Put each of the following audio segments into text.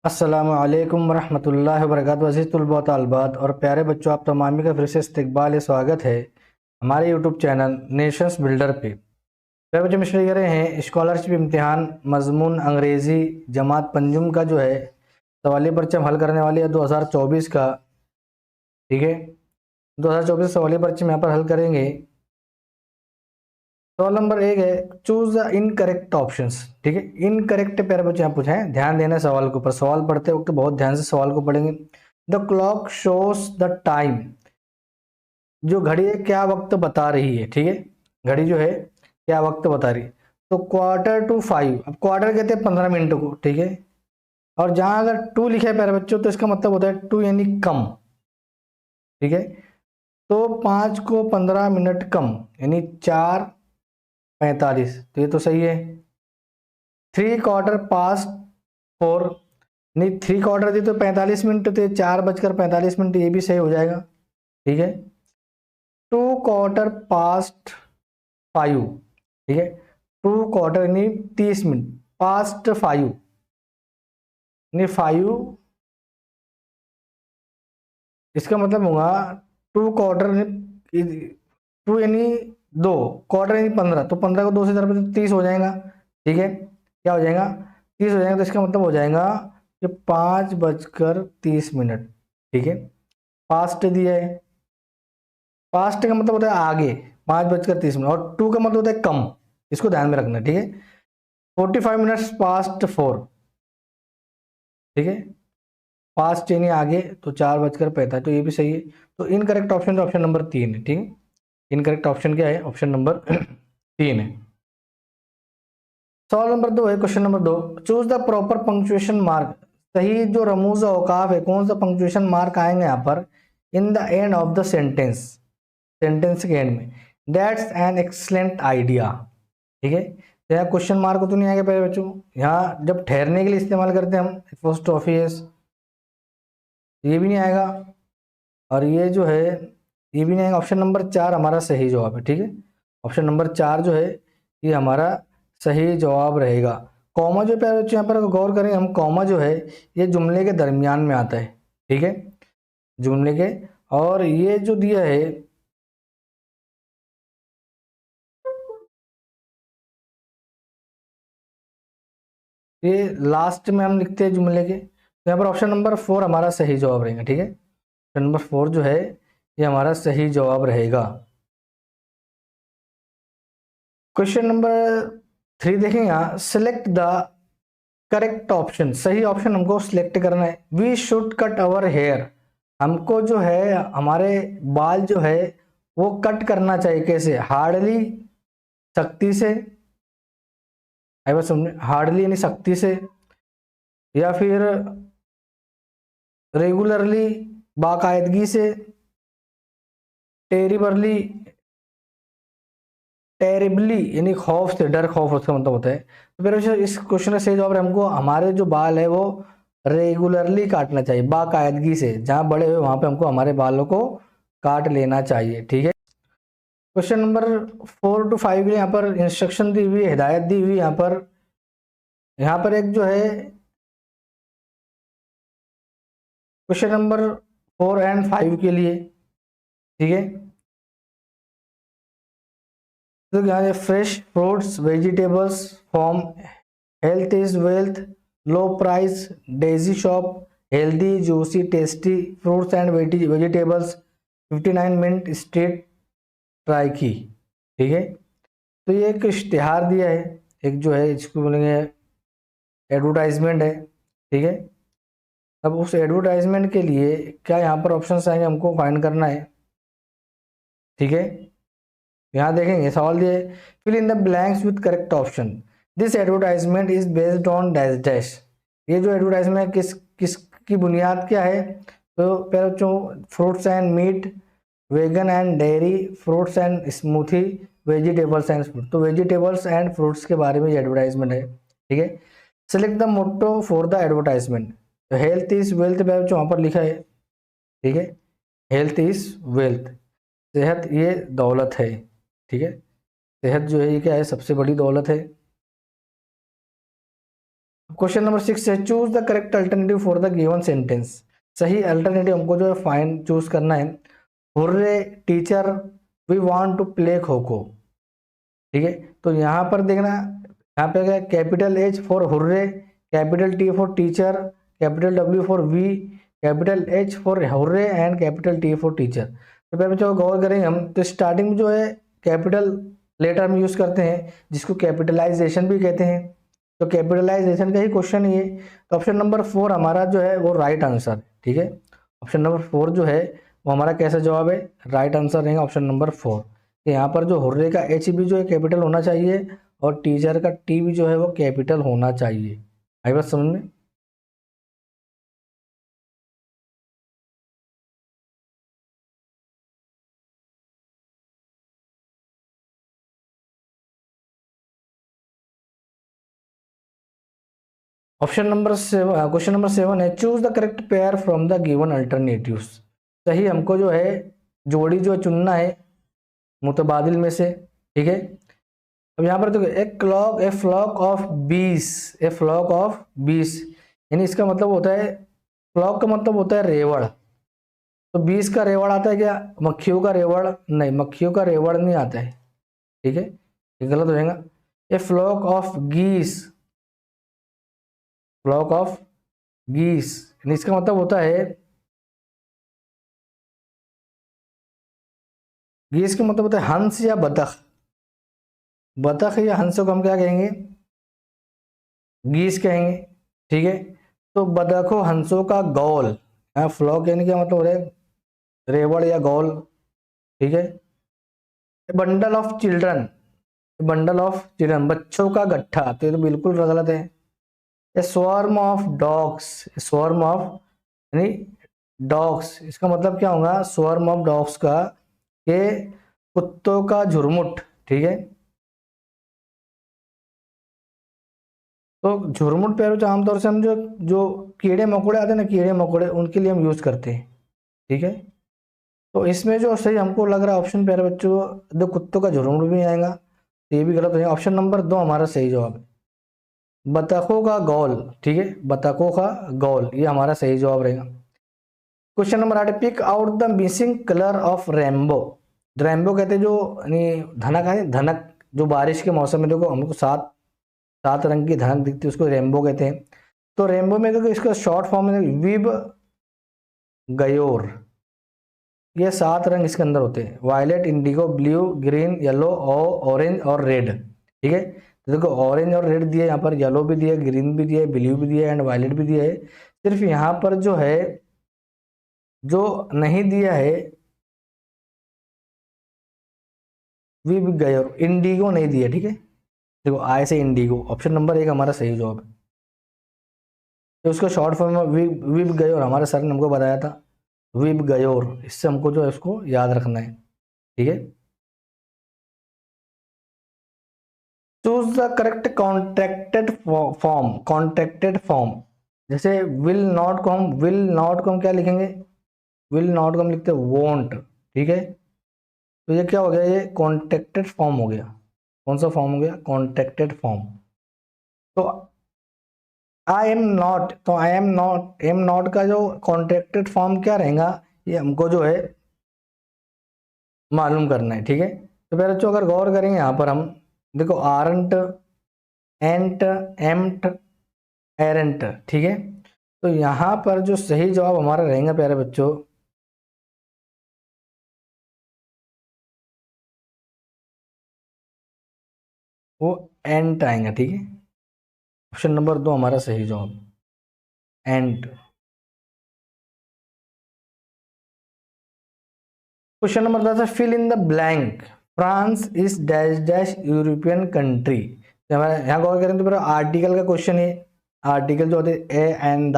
अस्सलामुअलैकुम वरहमतुल्लाहि वबरकातुहू। अज़ीज़ तुलबा व तालिबात और प्यारे बच्चों, आप तमाम का फिर से इस्तकबाल स्वागत है हमारे यूट्यूब चैनल नेशंस बिल्डर पे। प्यारे बच्चों, मिस्टर कह रहे हैं स्कॉलरशिप इम्तिहान मजमून अंग्रेज़ी जमात पंजुम का जो है सवाली पर्चा हम हल करने वाले हैं 2024 का। ठीक है, 2024 सवाली पर्चे में यहाँ पर हल करेंगे। सवाल नंबर 1 है, चूज द इनकरेक्ट ऑप्शंस। ठीक है, इनकरेक्ट प्यारे बच्चे यहाँ पूछे हैं, ध्यान देना सवाल के ऊपर। सवाल पढ़ते वक्त तो बहुत ध्यान से सवाल को पढ़ेंगे। The clock shows the time, जो घड़ी है क्या वक्त बता रही है। ठीक है, घड़ी जो है क्या वक्त बता रही है। तो Quarter to 5, अब क्वार्टर कहते हैं 15 मिनट को। ठीक है, और जहां अगर 2 लिखा है प्यारे बच्चों तो इसका मतलब होता है 2 यानी कम। ठीक है, तो 5 को 15 मिनट कम यानी 4:45, तो ये तो सही है। 3/4 नहीं, 3/4 दी तो 45 मिनट, तो 4:45 ये भी सही हो जाएगा। ठीक है, 2/4 ठीक है, 2/4 यानी 30 मिनट, past 5 यानी 5, इसका मतलब होगा 2/4 टू यानी 2, क्वार्टर यानी 15, तो 15 को 2 से तो 30 हो जाएगा। ठीक है, क्या हो जाएगा, 30 हो जाएगा। तो इसका मतलब हो जाएगा कि 5:30। ठीक है, पास्ट दिया है, पास्ट का मतलब होता है आगे, 5:30, और 2 का मतलब होता है कम, इसको ध्यान में रखना। ठीक है, 45 मिनट्स पास्ट 4। ठीक है, पास्ट यानी आगे, तो 4:45, तो ये भी सही है। तो इनकरेक्ट ऑप्शन ऑप्शन नंबर 3 है। ठीक है, इनकरेक्ट ऑप्शन क्या है, ऑप्शन नंबर 3 है। सवाल नंबर 2 है, question number 2, choose the proper punctuation mark. सही जो रमूज औकाफ है, कौन सा पंक्चुएशन मार्क आएंगे यहाँ पर in the end of the sentence, sentence के एंड में। That's an excellent idea. ठीक है, तो यहाँ क्वेश्चन मार्क तो नहीं आएगा पहले बच्चों, यहाँ जब ठहरने के लिए इस्तेमाल करते हैं हम पोस्ट ऑफिस, ये भी नहीं आएगा, और ये जो है ये भी नहीं आएगा। ऑप्शन नंबर 4 हमारा सही जवाब है। ठीक है, ऑप्शन नंबर 4 जो है ये हमारा सही जवाब रहेगा। कॉमा जो प्यारे बच्चों यहाँ पर गौर करें हम, कॉमा जो है ये जुमले के दरमियान में आता है। ठीक है, जुमले के, और ये जो दिया है ये लास्ट में हम लिखते हैं जुमले के, तो यहाँ पर ऑप्शन नंबर 4 हमारा सही जवाब रहेगा। ठीक है, ऑप्शन नंबर 4 जो है ये हमारा सही जवाब रहेगा। क्वेश्चन नंबर 3 देखेंगे यहाँ, सिलेक्ट द करेक्ट ऑप्शन। सही ऑप्शन हमको सिलेक्ट करना है। We should cut our hair, हमको जो है हमारे बाल जो है वो कट करना चाहिए। कैसे, हार्डली, सख्ती से, आई बात समझे, हार्डली यानी सख्ती से, या फिर रेगुलरली, बाकायदगी से, टेरिबरली, टेरिबली यानी खौफ से, डर खौफ उसका मतलब होता है। तो फिर इस क्वेश्चन का सही जवाब है हमको हमारे जो बाल है वो रेगुलरली काटना चाहिए, बाकायदगी से, जहां बड़े हुए वहां पे हमको हमारे बालों को काट लेना चाहिए। ठीक है, क्वेश्चन नंबर 4 to 5 यहाँ पर इंस्ट्रक्शन दी हुई, हिदायत दी हुई। यहाँ पर एक जो है क्वेश्चन नंबर 4 and 5 के लिए। ठीक है, तो यहाँ fresh fruits vegetables from health is wealth, low price, Daisy shop, healthy juicy tasty fruits and vegetables, 59 minute street try की। ठीक है, तो ये एक इश्तिहार दिया है, एक जो है इसको बोलेंगे एडवर्टाइजमेंट है। ठीक है, अब उस एडवर्टाइजमेंट के लिए क्या यहाँ पर ऑप्शन आएंगे हमको फाइंड करना है। ठीक है, यहाँ देखेंगे सवाल दिए, fill in the blanks with correct option. This advertisement is based on dash dash. ये जो एडवर्टाइजमेंट किस किस की बुनियाद क्या है, तो पहले बच्चों fruits and meat, vegan and dairy, fruits and smoothie, vegetables and fruit. तो वेजिटेबल्स एंड फ्रूट्स के बारे में ये एडवर्टाइजमेंट है। ठीक है, select the motto for the advertisement. तो हेल्थ इज वेल्थ बच्चों वहाँ पर लिखा है। ठीक है, हेल्थ इज वेल्थ, सेहत ये दौलत है। ठीक है, सेहत जो है ये क्या है, सबसे बड़ी दौलत है। क्वेश्चन नंबर 6 है choose the correct alternative for the given sentence. सही अल्टरनेटिव हमको जो है फाइंड चूज करना है। Hurray teacher we want to play kho kho. ठीक है, तो यहाँ पर देखना, यहाँ पे क्या, capital H for hurray, capital T for teacher, capital W for we, capital H for hurray and capital T for teacher. तो पहले बच्चों गौर करेंगे हम, तो स्टार्टिंग में जो है कैपिटल लेटर हम यूज करते हैं जिसको कैपिटलाइजेशन भी कहते हैं। तो कैपिटलाइजेशन का ही क्वेश्चन ये। तो ऑप्शन नंबर 4 हमारा जो है वो राइट आंसर। ठीक है, ऑप्शन नंबर 4 जो है वो हमारा कैसा जवाब है, राइट आंसर रहेगा ऑप्शन नंबर 4। तो यहाँ पर जो हुर्रे का एच भी जो है कैपिटल होना चाहिए और टीचर का टी भी जो है वो कैपिटल होना चाहिए। आई बात समझ में। ऑप्शन नंबर 7, क्वेश्चन नंबर 7 है choose the correct pair from the given alternatives. सही हमको जो है जोड़ी जो चुनना है मुतबादिल में से। ठीक है, अब यहाँ पर देखो ए फ्लॉक ऑफ बीस, ए फ्लॉक ऑफ बीस, यानी इसका मतलब होता है, फ्लॉक का मतलब होता है रेवड़। तो बीस का रेवड़ आता है क्या, मक्खियों का रेवड़ नहीं, मक्खियों का रेवड़ नहीं आता है। ठीक है, ये गलत हो जाएगा। ए फ्लॉक ऑफ गीस, फ्लॉक ऑफ गीस, यानी इसका मतलब होता है, गीस का मतलब होता है हंस या बतख। बतख या हंस को हम क्या कहेंगे, गीस कहेंगे। ठीक है, तो बतखों हंसों का गौल, फ्लॉक यानी क्या मतलब हो रहा है, रेवड़ या गौल। ठीक है, bundle of children, bundle of children बच्चों का गट्ठा, तो ये तो बिल्कुल गलत है। A swarm of dogs, swarm of यानी डॉग्स, इसका मतलब क्या होगा, स्वॉर्म ऑफ डॉग्स का के कुत्तों का झुरमुट। ठीक है, तो झुरमुट पैरों जो आमतौर से हम जो जो कीड़े मकोड़े आते हैं ना, कीड़े मकोड़े, उनके लिए हम यूज करते हैं। ठीक है, तो इसमें जो सही हमको लग रहा है ऑप्शन प्यारे बच्चों, दो कुत्तों का झुरमुट भी नहीं आएगा, तो ये भी गलत हो जाएगा। ऑप्शन नंबर 2 हमारा सही जवाब है, बतखों का गौल। ठीक है, बतखों का गौल ये हमारा सही जवाब रहेगा। Question number 8, pick out the missing colour of rainbow. Rainbow कहते हैं जो यानी धनक है, धनक जो बारिश के मौसम में देखो हमको सात सात रंग की धनक दिखती है, उसको रेनबो कहते हैं। तो रेनबो में देखो इसका शॉर्ट फॉर्म में विब गयोर, ये 7 रंग इसके अंदर होते हैं, violet, indigo, blue, green, yellow और ऑरेंज और रेड। ठीक है, तो देखो ऑरेंज और रेड दिया, यहाँ पर येलो भी दिया, ग्रीन भी दिया, ब्लू भी दिया एंड वायलेट भी दिया है। सिर्फ यहाँ पर जो है, जो नहीं दिया है विब गयोर, इंडिगो नहीं दिया। ठीक है, देखो आई से इंडिगो, ऑप्शन नंबर 1 हमारा सही जवाब है। तो उसका शॉर्ट फॉर्म में विब विब गयोर, हमारे सर ने हमको बताया था, विब गयोर, इससे हमको जो है उसको याद रखना है। ठीक है, choose the correct contracted form, contracted form. जैसे विल नॉट को हम, विल नॉट को हम क्या लिखेंगे, विल नॉट को हम लिखते हैं वोंट। ठीक है, तो ये क्या हो गया, ये कॉन्ट्रैक्टेड फॉर्म हो गया। कौन सा फॉर्म हो गया, कॉन्ट्रैक्टेड फॉर्म। तो आई एम नॉट, तो I am not, am not का जो कॉन्ट्रैक्टेड फॉर्म क्या रहेगा, ये हमको जो है मालूम करना है। ठीक है, तो पहले बच्चों अगर गौर करेंगे यहाँ पर हम, देखो आरंट, एंट, एम्ट, एरेंट। ठीक है, तो यहाँ पर जो सही जवाब हमारा रहेगा प्यारे बच्चों, वो एंट आएगा। ठीक है, ऑप्शन नंबर 2 हमारा सही जवाब, एंट। क्वेश्चन नंबर 10 है fill in the blank, France is dash dash European country. हमारे यहाँ गौर करें तो आर्टिकल का क्वेश्चन है, आर्टिकल जो होते हैं ए एंड द।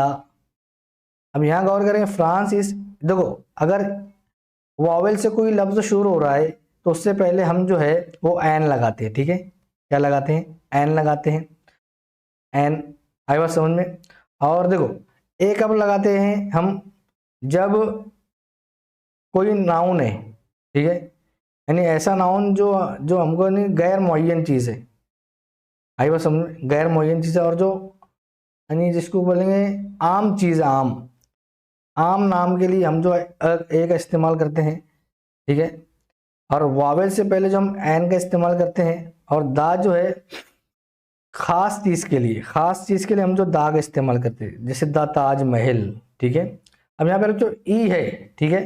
अब यहाँ गौर करेंगे फ्रांस इज, देखो अगर वावेल से कोई लफ्ज शुरू हो रहा है तो उससे पहले हम जो है वो एन लगाते हैं। ठीक है, क्या लगाते हैं, एन लगाते हैं, एन। आई बात समझ में। और देखो ए कब लगाते हैं हम, जब कोई नाउन है। ठीक है, यानी ऐसा नाउन जो जो हमको नहीं, गैर मुअय्यन चीज़ है। आई बात समझ में, गैर मुअय्यन चीज़ है और जो यानी जिसको बोलेंगे आम चीज, आम। आम नाम के लिए हम जो ए का इस्तेमाल करते हैं, ठीक है। और वावेल से पहले जो हम एन का इस्तेमाल करते हैं, और दा जो है खास चीज के लिए, खास चीज के लिए हम जो दा का इस्तेमाल करते हैं, जैसे द ताजमहल, ठीक है। अब यहाँ पर जो ई है, ठीक है,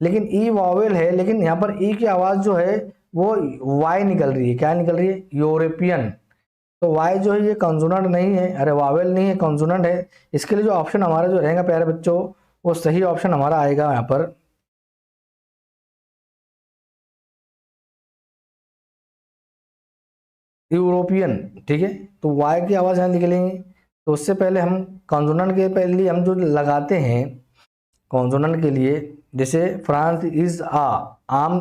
लेकिन ई वावेल है, लेकिन यहाँ पर ई की आवाज जो है वो वाई निकल रही है। क्या निकल रही है? यूरोपियन। तो वाई जो है ये कॉन्सोनेंट नहीं है, अरे वावेल नहीं है, कॉन्सोनेंट है। इसके लिए जो ऑप्शन हमारा जो रहेगा प्यारे बच्चों, वो सही ऑप्शन हमारा आएगा यहाँ पर यूरोपियन, ठीक है। तो वाई की आवाज यहाँ निकलेंगे। तो उससे पहले हम कॉन्सोनेंट के पहले हम जो लगाते हैं कॉन्सोनेंट के लिए, जैसे फ्रांस इज आ, आम,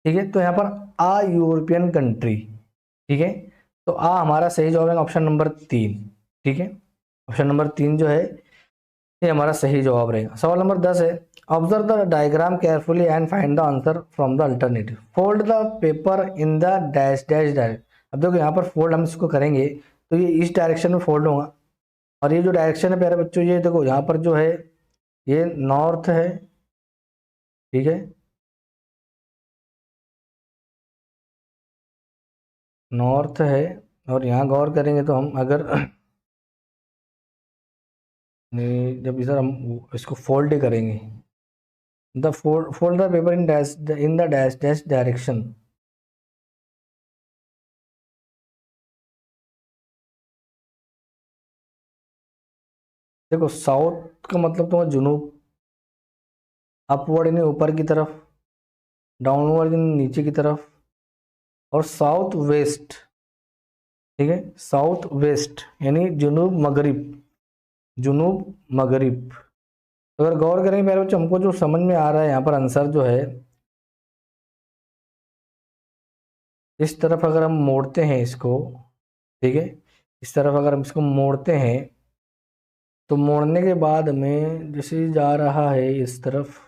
ठीक है। तो यहाँ पर आ यूरोपियन कंट्री, ठीक है। तो आ हमारा सही जवाब है ऑप्शन नंबर 3, ठीक है। ऑप्शन नंबर 3 जो है ये हमारा सही जवाब रहेगा। सवाल नंबर 10 है, observe the diagram carefully and find the answer from the alternative, fold the paper in the dash dash direct. अब देखो यहाँ पर फोल्ड हम इसको करेंगे तो ये इस डायरेक्शन में फोल्ड होगा, और ये जो डायरेक्शन है प्यारे बच्चों, ये देखो यहाँ पर जो है ये नॉर्थ है, ठीक है, नॉर्थ है। और यहाँ गौर करेंगे तो हम अगर नहीं, जब इधर हम इसको फोल्ड ही करेंगे, the fold the paper in the dash dash direction. देखो साउथ का मतलब तो जुनूब, अपवर्ड यानी ऊपर की तरफ, डाउनवर्ड यानी नीचे की तरफ, और साउथ वेस्ट, ठीक है, साउथ वेस्ट यानी जुनूब मगरिब, जुनूब मगरिब। तो अगर गौर करेंगे पहले बच्चों, हमको जो समझ में आ रहा है यहाँ पर आंसर जो है, इस तरफ अगर हम मोड़ते हैं इसको, ठीक है, इस तरफ अगर हम इसको मोड़ते हैं, तो मोड़ने के बाद में जैसे जा रहा है इस तरफ,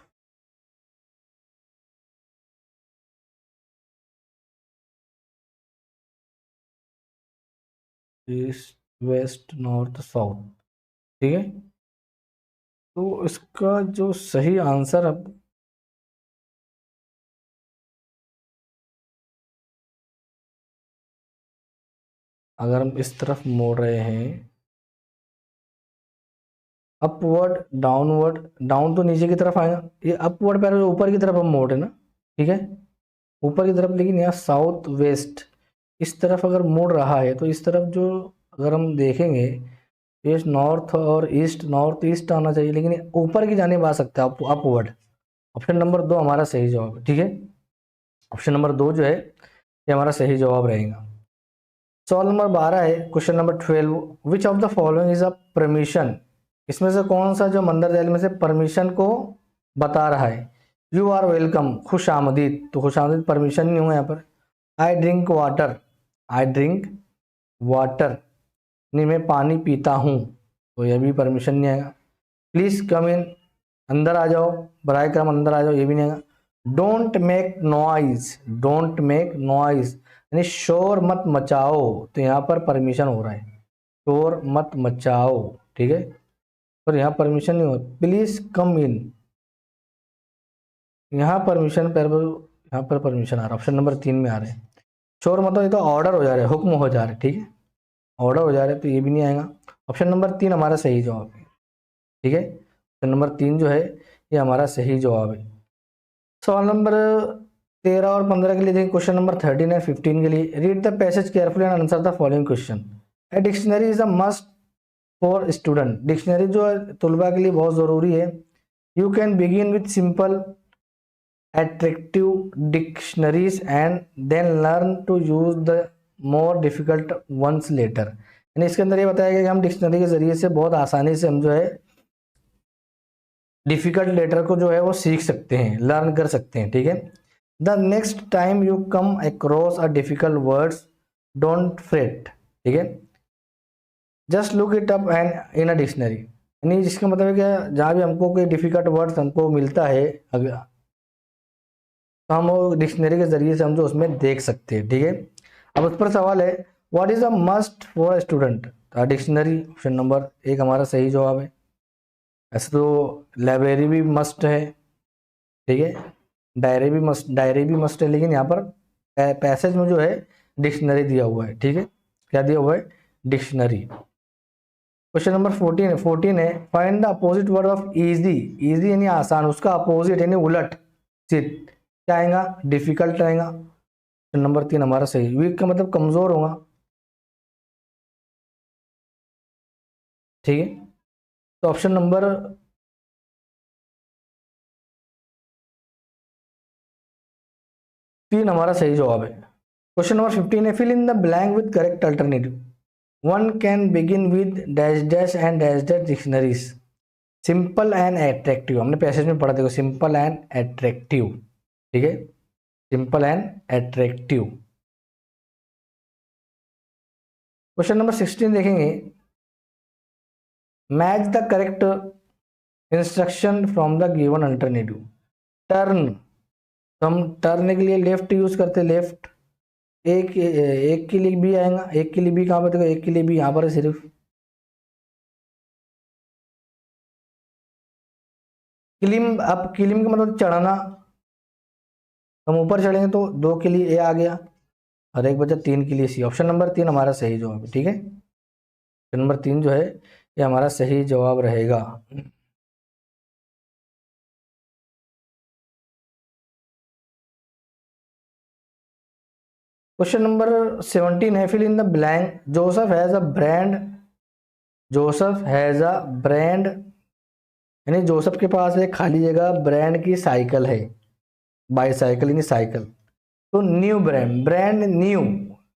ईस्ट वेस्ट नॉर्थ साउथ, ठीक है। तो इसका जो सही आंसर अब, अगर हम इस तरफ मोड़ रहे हैं, अपवर्ड डाउनवर्ड, डाउन तो नीचे की तरफ आएगा, ये अपवर्ड पैर ऊपर की तरफ हम मोड़ रहे हैं ना, ठीक है, ऊपर की तरफ। लेकिन यहाँ साउथ वेस्ट इस तरफ अगर मुड़ रहा है, तो इस तरफ जो अगर हम देखेंगे, ये नॉर्थ और ईस्ट, नॉर्थ ईस्ट आना चाहिए, लेकिन ये ऊपर की जानिब आ सकता है, अपवर्ड। ऑप्शन नंबर 2 हमारा सही जवाब है, ठीक है। ऑप्शन नंबर 2 जो है ये हमारा सही जवाब रहेगा। सवाल नंबर 12 है, question number 12, which of the following is a permission, इसमें से कौन सा जो मंदर दहल में से परमिशन को बता रहा है? यू आर वेलकम, खुश आमदीद, तो खुश आमदीद परमिशन नहीं हुआ यहाँ पर। I drink water, I drink water, नहीं मैं पानी पीता हूँ, तो यह भी परमिशन नहीं आएगा। प्लीज कम इन, अंदर आ जाओ, बराए करम अंदर आ जाओ, ये भी नहीं आएगा। Don't make noise, don't make noise यानी शोर मत मचाओ, तो यहाँ पर परमिशन हो रहा है, शोर मत मचाओ, ठीक है। पर यहाँ परमिशन नहीं हो, प्लीज कम इन, यहाँ परमिशन पर, यहाँ पर परमिशन आ रहा है, ऑप्शन नंबर 3 में आ रहे हैं। शोर मतलब ये तो ऑर्डर हो जा रहा है, हुक्म हो जा रहा है, ठीक है, ऑर्डर हो जा रहा है, तो ये भी नहीं आएगा। ऑप्शन नंबर 3 हमारा सही जवाब है, ठीक है। ऑप्शन नंबर 3 जो है ये हमारा सही जवाब है। सवाल नंबर 13 और 15 के लिए देखिए, क्वेश्चन नंबर 13 और 15 के लिए, read the passage carefully and answer the following question. A dictionary is a must for student, dictionary जो है तलबा के लिए बहुत ज़रूरी है। You can begin with simple attractive dictionaries and then learn to use the more difficult ones later। यानी इसके अंदर ये बताया गया कि हम डिक्शनरी के जरिए से बहुत आसानी से हम जो है डिफिकल्ट लेटर को जो है वो सीख सकते हैं, लर्न कर सकते हैं, ठीक है। The next time you come across a difficult words don't freight, ठीक है, just look it up and in a dictionary. यानी जिसका मतलब है कि जहाँ भी हमको कोई डिफिकल्ट वर्ड्स हमको मिलता है, अगर तो हम वो डिक्शनरी के जरिए से हम जो उसमें देख सकते हैं, ठीक है। अब उस पर सवाल है, what is a must for student, dictionary option number 1 हमारा सही जवाब है। ऐसे तो लाइब्रेरी भी मस्ट है, ठीक है, डायरी भी मस्ट है, लेकिन यहाँ पर पैसेज में जो है डिक्शनरी दिया हुआ है, ठीक है, क्या दिया हुआ है, डिक्शनरी। क्वेश्चन नंबर 14 है find the opposite word of easy. Easy यानी आसान, उसका अपोजिट यानी उलट सिद्ध क्या आएगा, डिफिकल्ट आएगा। ऑप्शन नंबर 3 हमारा सही। वीक का मतलब कमजोर होगा, ठीक है, तो ऑप्शन नंबर 3 हमारा सही जवाब है। क्वेश्चन नंबर 15 है fill in the blank with correct alternative. One can begin with dash dash and dash dash dictionaries. Simple and attractive, हमने पैसेज में पढ़ा, देखो सिंपल एंड एट्रैक्टिव, ठीक है, simple and attractive. Question number 16 देखेंगे match the correct instruction from the given alternative. Turn, तो हम turn के लिए लेफ्ट यूज करते, लेफ्ट। एक के लिए बी आएगा, एक के लिए बी कहाँ पर, देखो एक के लिए बी यहाँ पर है सिर्फ। क्लिम, अब क्लिम का मतलब चढ़ना, हम ऊपर चढ़ेंगे तो 2 के लिए ए आ गया और एक बचा 3 के लिए सी। ऑप्शन नंबर 3 हमारा सही जवाब है, ठीक है, ऑप्शन नंबर 3 जो है ये हमारा सही जवाब रहेगा। क्वेश्चन नंबर 17 है fill in the blank Joseph has a brand. Joseph has a brand यानी जोसेफ के पास एक खाली जगह ब्रांड की साइकिल है, बाईसाइकिल यानी साइकिल। तो new brand, brand new,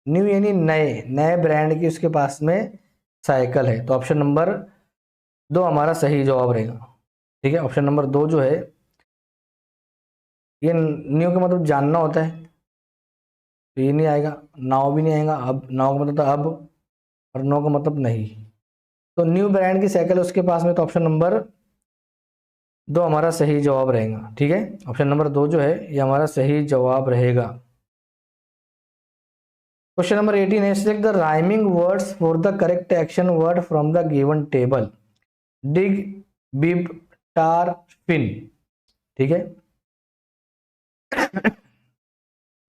new यानी नए, नए ब्रांड की उसके पास में साइकिल है, तो ऑप्शन नंबर 2 हमारा सही जवाब रहेगा, ठीक है। ऑप्शन नंबर 2 जो है ये न्यू का मतलब जानना होता है, तो ये नहीं आएगा। नाउ भी नहीं आएगा, अब नाउ का मतलब तो अब, और नो का मतलब नहीं। तो न्यू ब्रांड की साइकिल उसके पास में, तो ऑप्शन नंबर 2 हमारा सही जवाब रहेगा, ठीक है, ऑप्शन नंबर 2 जो है ये हमारा सही जवाब रहेगा। क्वेश्चन नंबर 18 है select the rhyming words for the correct action word from the given table. Dig, bib, tar, fin, ठीक है।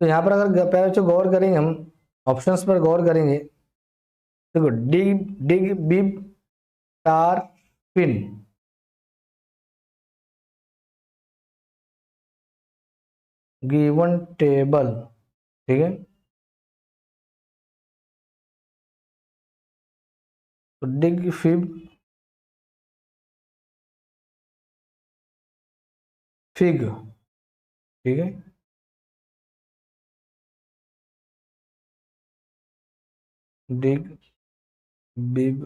तो यहाँ पर अगर पहले जो गौर करेंगे हम, ऑप्शंस पर गौर करेंगे, देखो डिग, डिग, bib, tar, fin, given table, ठीक है, तो डिग, फिब, फिग, ठीक है, डिग, बिब,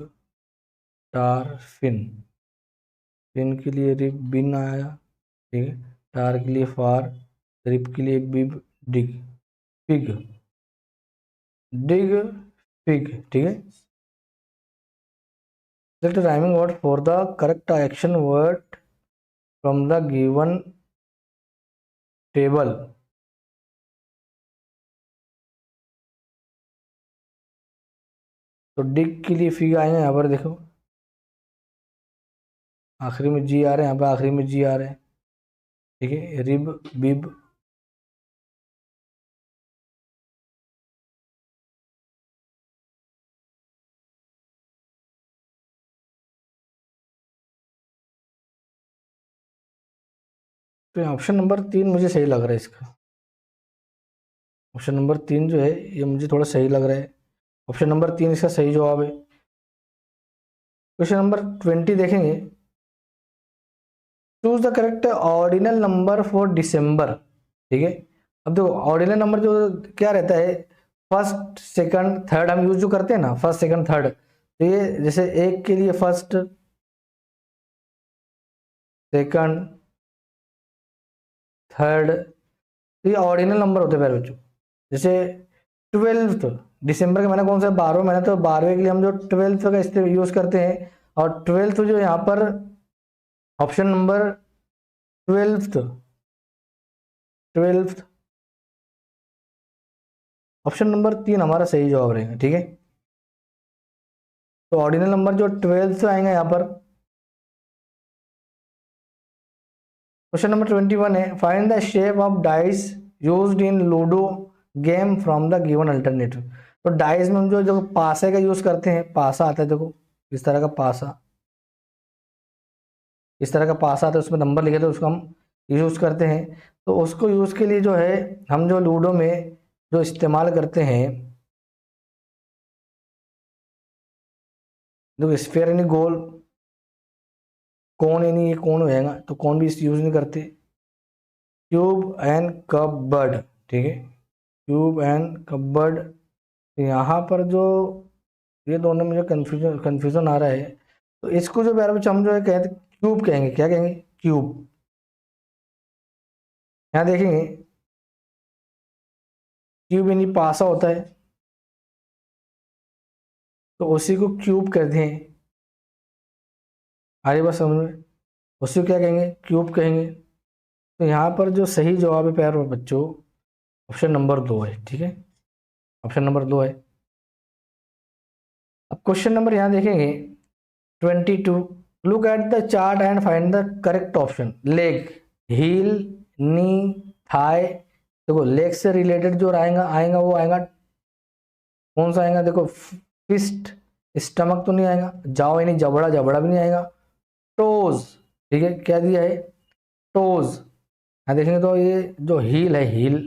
टार, फिन। फिन के लिए रिप, बिन आया, ठीक है, टार के लिए फार, रिप के लिए बिब, डिग, फिग, डिग, फिग, ठीक है। Select a rhyming word for the correct action word from the given table. तो डिग के लिए फिग आएंगे, यहाँ पर देखो आखिरी में जी आ रहे हैं, यहाँ पर आखिरी में जी आ रहे हैं, ठीक है, रिब, बिब, तो ऑप्शन नंबर 3 मुझे सही लग रहा है इसका। ऑप्शन नंबर 3 जो है ये मुझे थोड़ा सही लग रहा है, ऑप्शन नंबर 3 इसका सही जवाब है। क्वेश्चन नंबर 20 देखेंगे choose the correct ordinal number for December, ठीक है। अब देखो ऑर्डिनल नंबर जो क्या रहता है, फर्स्ट सेकंड थर्ड हम यूज जो करते हैं ना, फर्स्ट सेकंड थर्ड, तो ये जैसे एक के लिए फर्स्ट, सेकंड, थर्ड, तो ये ऑर्डिनल नंबर होते हैं प्यारे बच्चों। जैसे 12th, दिसंबर का महीना कौन सा है, 12वां महीना, तो 12वें के लिए हम जो 12th का इस्तेमाल यूज करते हैं, और 12th जो यहाँ पर option number 12th, 12th, option number 3 हमारा सही जवाब रहेगा, ठीक है। तो ऑर्डिनल नंबर जो 12 से आएंगे यहाँ पर। क्वेश्चन नंबर 21 है, find the shape of dice used in ludo game from the given alternative. तो डाइस में हम जो जो पासे का यूज करते हैं, पासा आता है देखो, इस तरह का पासा, इस तरह का पासा आता है, उसमें नंबर लिखे थे, उसको हम यूज करते हैं। तो उसको यूज के लिए जो है हम जो लूडो में जो इस्तेमाल करते हैं, देखो स्फेयर यानी गोल, कौन यानी ये कौन होएगा, तो कौन भी इस यूज नहीं करते। क्यूब एंड कपबर्ड, ठीक है, क्यूब एंड कपबर्ड। यहाँ पर जो ये दोनों में जो कन्फ्यूजन कन्फ्यूजन आ रहा है, तो इसको जो प्यारे बच्चे हम जो है कहते क्यूब कहेंगे, क्या कहेंगे, क्यूब। यहाँ देखेंगे क्यूब यानी पासा होता है, तो उसी को क्यूब कहते हैं। आगे बात समझ में, उसी को क्या कहेंगे, क्यूब कहेंगे। तो यहाँ पर जो सही जवाब है प्यारे बच्चों, ऑप्शन नंबर 2 है, ठीक है, ऑप्शन नंबर 2 है। अब क्वेश्चन नंबर यहाँ देखेंगे 22, look at the chart and find the correct option. Leg, heel, knee, thigh. देखो लेग से रिलेटेड जो आएगा आएगा वो आएगा, कौन सा आएगा, देखो फिस्ट, स्टमक तो नहीं आएगा, जाओ यानी जबड़ा, जबड़ा भी नहीं आएगा, टोज, ठीक है, क्या दिया है, टोज। यहाँ देखेंगे तो ये जो हील है, हील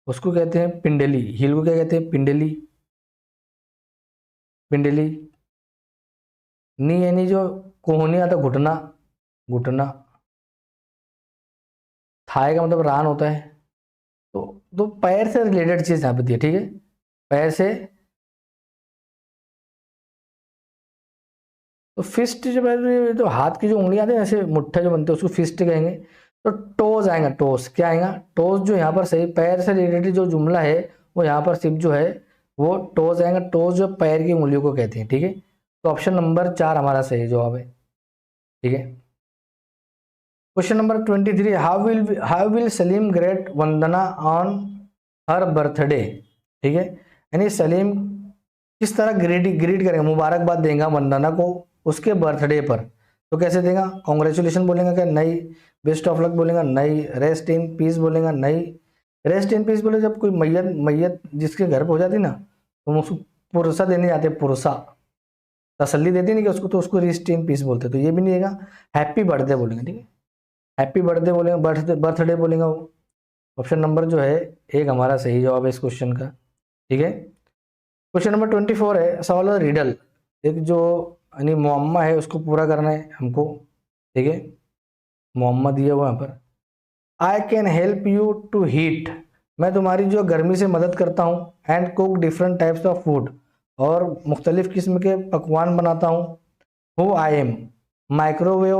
उसको कहते हैं पिंडली, हील को क्या कहते हैं, पिंडली, पिंडली। नी यानी जो कोहनी आता, घुटना, घुटना। थाई का मतलब रान होता है। तो पैर से रिलेटेड चीज यहाँ पे दी है, ठीक है, पैर से। तो फिस्ट जो है, तो हाथ की जो उंगलियां आती है ऐसे मुट्ठे जो बनते हैं उसको फिस्ट कहेंगे। तो टोज आएगा, टोस क्या आएगा, टोज जो यहाँ पर सही पैर से रिलेटेड जो जुमला है वो यहाँ पर सिर्फ जो है वो टोज आएगा। टोज जो पैर की उंगलियों को कहते हैं, ठीक है। तो ऑप्शन नंबर 4 हमारा सही जवाब है, ठीक है। Question number 23, how will Salim great Vandana on her birthday, ठीक है, यानी सलीम किस तरह ग्रीट ग्रीट करेंगे, मुबारकबाद देगा वंदना को उसके बर्थडे पर। तो कैसे देगा, कॉन्ग्रेचुलेशन बोलेगा क्या, नहीं। बेस्ट ऑफ लक बोलेगा, नहीं। रेस्ट इन पीस बोलेगा, नहीं। रेस्ट इन पीस बोले जब कोई मैयत मैयत जिसके घर पे हो जाती ना, तो हम उसको पुरसा देने जाते, पुरसा तसल्ली देती नहीं कि उसको, तो उसको रेस्ट इन पीस बोलते। तो ये भी नहीं देगा। हैप्पी बर्थडे बोलेंगे, ठीक है, हैप्पी बर्थडे बोलेंगे, बर्थडे बर्थडे बोलेगा वो। ऑप्शन नंबर जो है एक हमारा सही जवाब है इस क्वेश्चन का, ठीक है। क्वेश्चन नंबर 24 है, सवाल रिडल, एक जो यानी मुअम्मा है उसको पूरा करना है हमको, ठीक है। मुअम्मा दिया हुआ यहाँ पर, I can help you to heat, मैं तुम्हारी जो गर्मी से मदद करता हूँ, and cook different types of food, और मुख्तलिफ किस्म के पकवान बनाता हूँ। हु आई एम, माइक्रोवेव,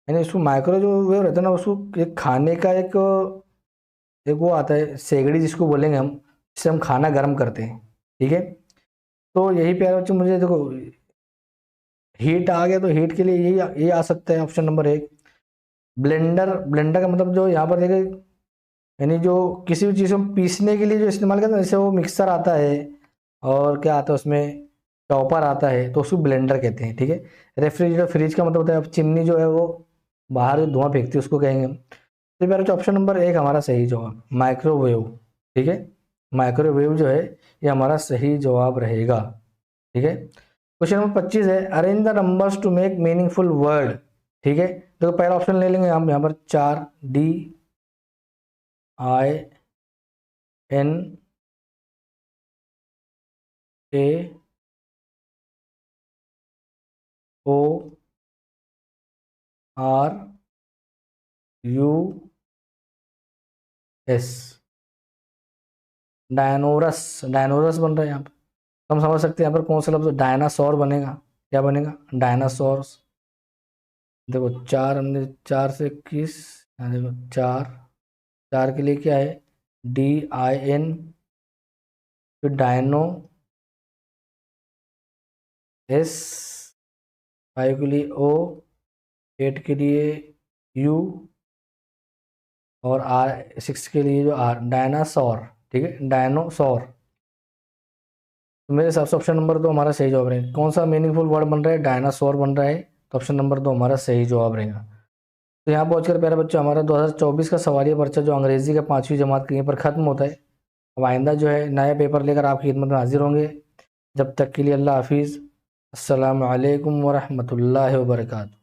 यानी उसको माइक्रो जो वेव रहता है ना, उसको एक खाने का एक वो आता है सेगड़ी जिसको बोलेंगे हम, जिससे हम खाना गर्म करते हैं, ठीक है। तो यही प्यारे बच्चों, मुझे देखो हीट आ गया, तो हीट के लिए यही आ सकता है ऑप्शन नंबर 1। ब्लेंडर, ब्लेंडर का मतलब जो यहाँ पर देखे, यानी जो किसी भी चीज़ को पीसने के लिए जो इस्तेमाल करते हैं, जैसे वो मिक्सर आता है और क्या आता है उसमें, चॉपर आता है, तो उसको ब्लेंडर कहते हैं, ठीक है। रेफ्रिजरेटर, फ्रिज का मतलब होता है अब चिमनी जो है वो बाहर जो धुआं फेंकती है उसको कहेंगे हम। तो मेरा जो ऑप्शन नंबर 1 हमारा सही जवाब, माइक्रोवेव, ठीक है, माइक्रोवेव जो है ये हमारा सही जवाब रहेगा, ठीक है। क्वेश्चन नंबर 25 है, arrange the numbers to make meaningful word, ठीक है। तो पहला ऑप्शन ले लेंगे हम यहाँ पर 4, D I N O R U S एस, डायनोरस, डायनोरस बन रहा है यहाँ पर। हम समझ सकते हैं यहाँ पर कौन सा लफ्ज, डायनासोर बनेगा, क्या बनेगा, डायनासोर्स। देखो 4 हमने 4 से 21, यहाँ देखो 4, 4 के लिए क्या है, डी आई एन, फिर डायनो, एस, 5 के लिए ओ, 8 के लिए यू, और आर 6 के लिए जो आर, डायनासोर, ठीक है, डायनोसोर। तो मेरे हिसाब से ऑप्शन नंबर 2 हमारा सही जवाब रहेगा। कौन सा मीनिंगफुल वर्ड बन रहा है? डायनासोर बन रहा है, तो ऑप्शन नंबर 2 हमारा सही जवाब रहेगा। तो यहाँ पहुंचकर प्यारे बच्चों हमारा 2024 का सवालिया पर्चा जो अंग्रेजी का 5वीं जमात के यहीं पर ख़त्म होता है। अब आइंदा जो है नया पेपर लेकर आपकी खिदमत में हाजिर होंगे। जब तक के लिए अल्लाह हाफिज़। अस्सलामु अलैकुम वरहमतुल्लाहि वबरकातुहू।